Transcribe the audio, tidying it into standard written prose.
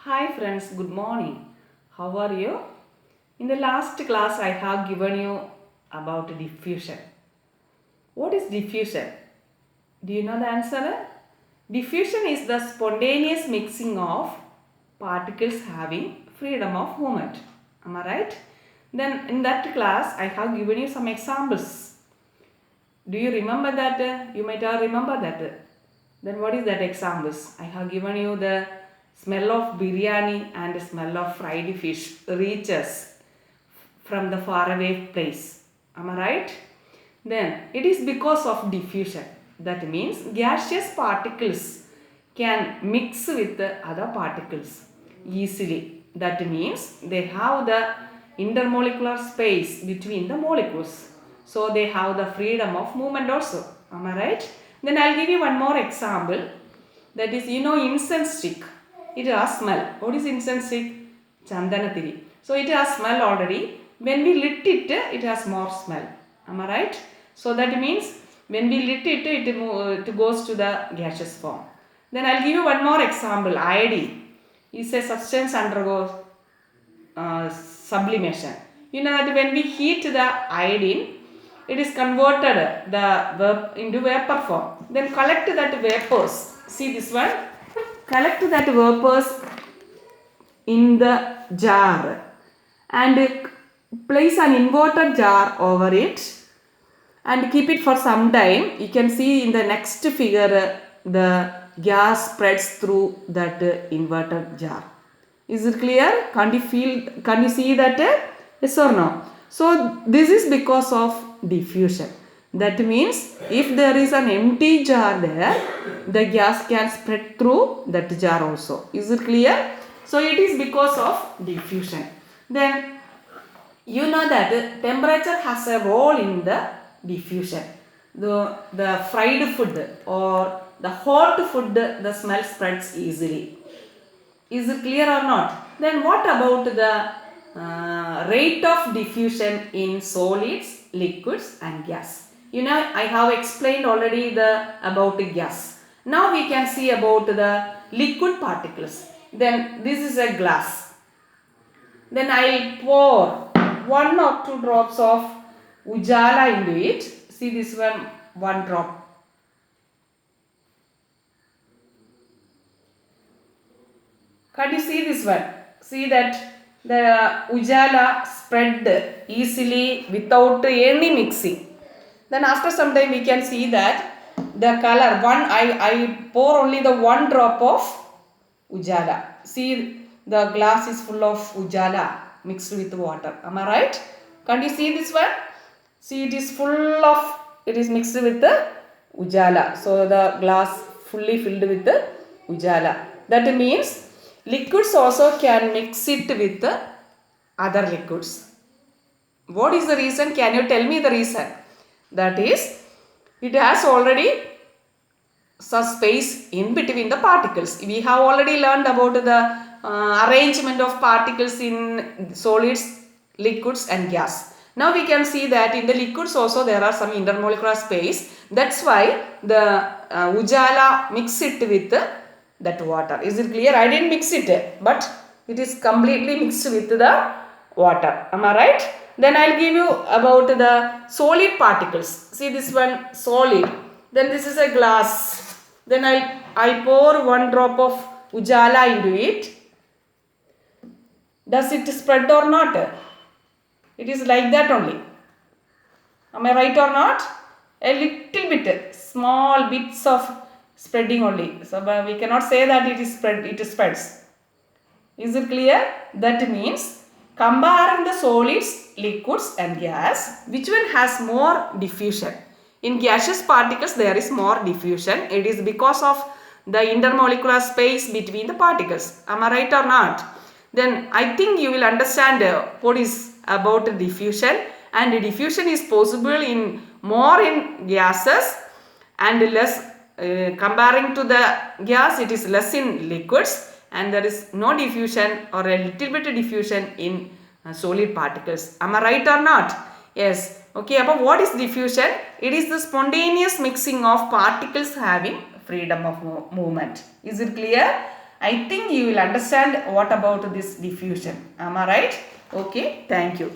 Hi friends, good morning. How are you? In the last class, I have given you about diffusion. What is diffusion? Do you know the answer? Diffusion is the spontaneous mixing of particles having freedom of movement. Am I right? Then in that class, I have given you some examples. Do you remember that? You might have remember that. Then what is that examples? I have given you the smell of biryani and the smell of fried fish reaches from the faraway place. Am I right? Then it is because of diffusion. That means gaseous particles can mix with the other particles easily. That means they have the intermolecular space between the molecules. So they have the freedom of movement also. Am I right? Then I'll give you one more example. That is, incense stick. It has smell. What is incense stick? Chandanatiri. So it has smell already. When we lit it, it has more smell. Am I right? So that means when we lit it, it goes to the gaseous form. Then I'll give you one more example. Iodine is a substance undergoes sublimation. You know that when we heat the iodine, it is converted into vapor form. Then collect that vapors. See this one. Collect that vapors in the jar and place an inverted jar over it and keep it for some time. You can see in the next figure the gas spreads through that inverted jar. Is it clear? Can you see that? Yes or no? So this is because of diffusion. That means if there is an empty jar there, the gas can spread through that jar also. Is it clear? So it is because of diffusion. Then you know that temperature has a role in the diffusion. The fried food or the hot food, the smell spreads easily. Is it clear or not? Then what about the rate of diffusion in solids, liquids and gas? I have explained already about gas. Now we can see about the liquid particles. Then this is a glass. Then I'll pour 1 or 2 drops of Ujala into it. See this one drop. Can you see this one? See that the Ujala spread easily without any mixing. Then after some time we can see that the color, I pour only the 1 drop of Ujala. See the glass is full of Ujala mixed with water. Am I right? Can you see this one? See it is it is mixed with the Ujala. So the glass fully filled with the Ujala. That means liquids also can mix it with the other liquids. What is the reason? Can you tell me the reason? That is, it has already some space in between the particles. We have already learned about the arrangement of particles in solids, liquids and gas. Now we can see that in the liquids also there are some intermolecular space. That's why the Ujala mix it with that water. Is it clear? I didn't mix it, but it is completely mixed with the water. Am I right? Then I'll give you about the solid particles. See this one, solid. Then this is a glass. Then I pour 1 drop of Ujala into it. Does it spread or not? It is like that only. Am I right or not? A little bit, small bits of spreading only. So we cannot say that it spreads. Is it clear? That means comparing the solids, liquids and gas, which one has more diffusion? In gaseous particles there is more diffusion. It is because of the intermolecular space between the particles. Am I right or not? Then I think you will understand what is about diffusion, and diffusion is possible in more in gases and less comparing to the gas, it is less in liquids, and there is no diffusion or a little bit of diffusion in solid particles. Am I right or not? Yes. Okay, but what is diffusion? It is the spontaneous mixing of particles having freedom of movement. Is it clear? I think you will understand what about this diffusion. Am I right? Okay, thank you.